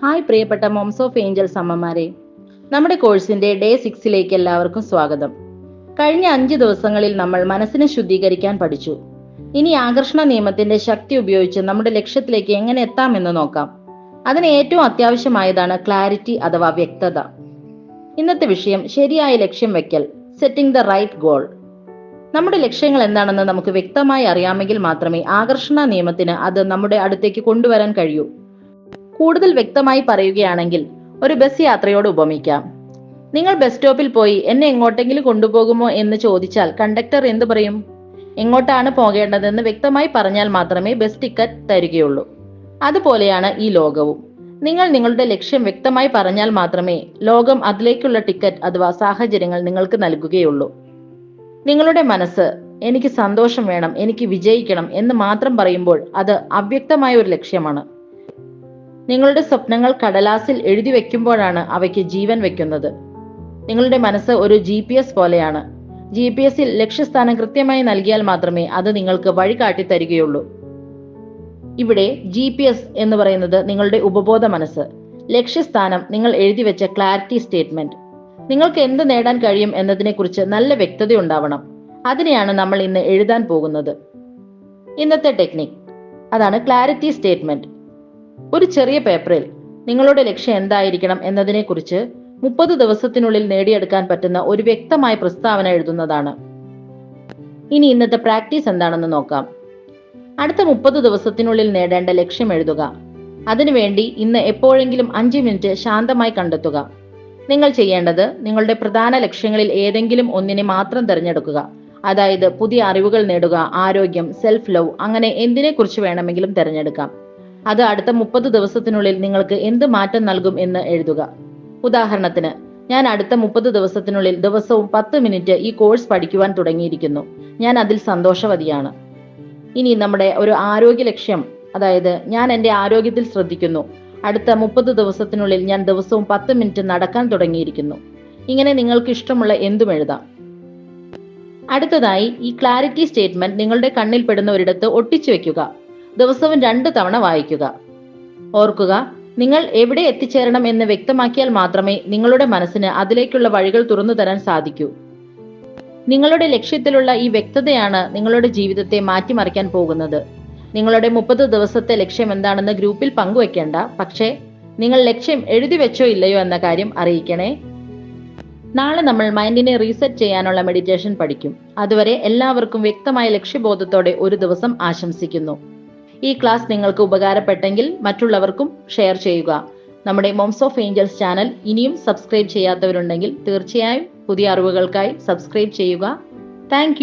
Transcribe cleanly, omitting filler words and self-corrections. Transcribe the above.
Hi പ്രിയപ്പെട്ട moms of Angeles അമ്മമാരെ, നമ്മുടെ കോഴ്സിന്റെ ഡേ 6 എല്ലാവർക്കും സ്വാഗതം. കഴിഞ്ഞ 5 ദിവസങ്ങളിൽ നമ്മൾ മനസ്സിനെ ശുദ്ധീകരിക്കാൻ പഠിച്ചു. ഇനി ആകർഷണ നിയമത്തിന്റെ ശക്തി ഉപയോഗിച്ച് നമ്മുടെ ലക്ഷ്യത്തിലേക്ക് എങ്ങനെ എത്താമെന്ന് നോക്കാം. അതിന് ഏറ്റവും അത്യാവശ്യമായതാണ് ക്ലാരിറ്റി അഥവാ വ്യക്തത. ഇന്നത്തെ വിഷയം ശരിയായ ലക്ഷ്യം വെക്കൽ, സെറ്റിംഗ് ദ റൈറ്റ് ഗോൾ. നമ്മുടെ ലക്ഷ്യങ്ങൾ എന്താണെന്ന് നമുക്ക് വ്യക്തമായി അറിയാമെങ്കിൽ മാത്രമേ ആകർഷണ നിയമത്തിന് അത് നമ്മുടെ അടുത്തേക്ക് കൊണ്ടുവരാൻ കഴിയൂ. കൂടുതൽ വ്യക്തമായി പറയുകയാണെങ്കിൽ ഒരു ബസ് യാത്രയോട് ഉപമിക്കാം. നിങ്ങൾ ബസ് സ്റ്റോപ്പിൽ പോയി എന്നെ എങ്ങോട്ടെങ്കിലും കൊണ്ടുപോകുമോ എന്ന് ചോദിച്ചാൽ കണ്ടക്ടർ എന്തു പറയും? എങ്ങോട്ടാണ് പോകേണ്ടതെന്ന് വ്യക്തമായി പറഞ്ഞാൽ മാത്രമേ ബസ് ടിക്കറ്റ് തരികയുള്ളൂ. അതുപോലെയാണ് ഈ ലോകവും. നിങ്ങൾ നിങ്ങളുടെ ലക്ഷ്യം വ്യക്തമായി പറഞ്ഞാൽ മാത്രമേ ലോകം അതിലേക്കുള്ള ടിക്കറ്റ് അഥവാ സാഹചര്യങ്ങൾ നിങ്ങൾക്ക് നൽകുകയുള്ളൂ. നിങ്ങളുടെ മനസ്സ് എനിക്ക് സന്തോഷം വേണം, എനിക്ക് വിജയിക്കണം എന്ന് മാത്രം പറയുമ്പോൾ അത് അവ്യക്തമായ ഒരു ലക്ഷ്യമാണ്. നിങ്ങളുടെ സ്വപ്നങ്ങൾ കടലാസിൽ എഴുതി വെക്കുമ്പോഴാണ് അവയ്ക്ക് ജീവൻ വെക്കുന്നത്. നിങ്ങളുടെ മനസ്സ് ഒരു GPS പോലെയാണ്. GPS-ൽ ലക്ഷ്യസ്ഥാനം കൃത്യമായി നൽകിയാൽ മാത്രമേ അത് നിങ്ങൾക്ക് വഴി കാട്ടി തരികയുള്ളൂ. ഇവിടെ GPS എന്ന് പറയുന്നത് നിങ്ങളുടെ ഉപബോധ മനസ്സ്, ലക്ഷ്യസ്ഥാനം നിങ്ങൾ എഴുതി വെച്ച ക്ലാരിറ്റി സ്റ്റേറ്റ്മെന്റ്. നിങ്ങൾക്ക് എന്ത് നേടാൻ കഴിയും എന്നതിനെക്കുറിച്ച് നല്ല വ്യക്തത ഉണ്ടാവണം. അതിനെയാണ് നമ്മൾ ഇന്ന് എഴുതാൻ പോകുന്നത്. ഇന്നത്തെ ടെക്നിക് അതാണ് ക്ലാരിറ്റി സ്റ്റേറ്റ്മെന്റ്. ഒരു ചെറിയ പേപ്പറിൽ നിങ്ങളുടെ ലക്ഷ്യം എന്തായിരിക്കണം എന്നതിനെക്കുറിച്ച് 30 ദിവസത്തിനുള്ളിൽ നേടിയെടുക്കാൻ പറ്റുന്ന ഒരു വ്യക്തമായ പ്രസ്താവന എഴുതുന്നതാണ്. ഇനി ഇന്നത്തെ പ്രാക്ടീസ് എന്താണെന്ന് നോക്കാം. അടുത്ത 30 ദിവസത്തിനുള്ളിൽ നേടേണ്ട ലക്ഷ്യം എഴുതുക. അതിനുവേണ്ടി ഇന്ന് എപ്പോഴെങ്കിലും 5 മിനിറ്റ് ശാന്തമായി കണ്ടെത്തുക. നിങ്ങൾ ചെയ്യേണ്ടത് നിങ്ങളുടെ പ്രധാന ലക്ഷ്യങ്ങളിൽ ഏതെങ്കിലും ഒന്നിനെ മാത്രം തിരഞ്ഞെടുക്കുക. അതായത് പുതിയ അറിവുകൾ നേടുക, ആരോഗ്യം, സെൽഫ് ലവ്, അങ്ങനെ എന്തിനെക്കുറിച്ച് വേണമെങ്കിലും തിരഞ്ഞെടുക്കാം. അത് അടുത്ത 30 ദിവസത്തിനുള്ളിൽ നിങ്ങൾക്ക് എന്ത് മാറ്റം നൽകും എന്ന് എഴുതുക. ഉദാഹരണത്തിന്, ഞാൻ അടുത്ത 30 ദിവസത്തിനുള്ളിൽ ദിവസവും 10 മിനിറ്റ് ഈ കോഴ്സ് പഠിക്കുവാൻ തുടങ്ങിയിരിക്കുന്നു. ഞാൻ അതിൽ സന്തോഷവതിയാണ്. ഇനി നമ്മുടെ ഒരു ആരോഗ്യ ലക്ഷ്യം, അതായത് ഞാൻ എൻ്റെ ആരോഗ്യത്തിൽ ശ്രദ്ധിക്കുന്നു. അടുത്ത 30 ദിവസത്തിനുള്ളിൽ ഞാൻ ദിവസവും 10 മിനിറ്റ് നടക്കാൻ തുടങ്ങിയിരിക്കുന്നു. ഇങ്ങനെ നിങ്ങൾക്ക് ഇഷ്ടമുള്ള എന്തും എഴുതാം. അടുത്തതായി ഈ ക്ലാരിറ്റി സ്റ്റേറ്റ്മെന്റ് നിങ്ങളുടെ കണ്ണിൽ പെടുന്ന ഒരിടത്ത് ഒട്ടിച്ചു വെക്കുക. ദിവസവും 2 തവണ വായിക്കുക. ഓർക്കുക, നിങ്ങൾ എവിടെ എത്തിച്ചേരണം എന്ന് വ്യക്തമാക്കിയാൽ മാത്രമേ നിങ്ങളുടെ മനസ്സിന് അതിലേക്കുള്ള വഴികൾ തുറന്നു തരാൻ സാധിക്കൂ. നിങ്ങളുടെ ലക്ഷ്യത്തിലുള്ള ഈ വ്യക്തതയാണ് നിങ്ങളുടെ ജീവിതത്തെ മാറ്റിമറിക്കാൻ പോകുന്നത്. നിങ്ങളുടെ 30 ദിവസത്തെ ലക്ഷ്യം എന്താണെന്ന് ഗ്രൂപ്പിൽ പങ്കുവെക്കേണ്ട, പക്ഷേ നിങ്ങൾ ലക്ഷ്യം എഴുതി വെച്ചോ ഇല്ലയോ എന്ന കാര്യം അറിയിക്കണേ. നാളെ നമ്മൾ മൈൻഡിനെ റീസെറ്റ് ചെയ്യാനുള്ള മെഡിറ്റേഷൻ പഠിക്കും. അതുവരെ എല്ലാവർക്കും വ്യക്തമായ ലക്ഷ്യബോധത്തോടെ ഒരു ദിവസം ആശംസിക്കുന്നു. ഈ ക്ലാസ് നിങ്ങൾക്ക് ഉപകാരപ്പെട്ടെങ്കിൽ മറ്റുള്ളവർക്കും ഷെയർ ചെയ്യുക. നമ്മുടെ മോംസ് ഓഫ് ഏഞ്ചൽസ് ചാനൽ ഇനിയും സബ്സ്ക്രൈബ് ചെയ്യാത്തവരുണ്ടെങ്കിൽ തീർച്ചയായും പുതിയ അറിവുകൾക്കായി സബ്സ്ക്രൈബ് ചെയ്യുക. താങ്ക്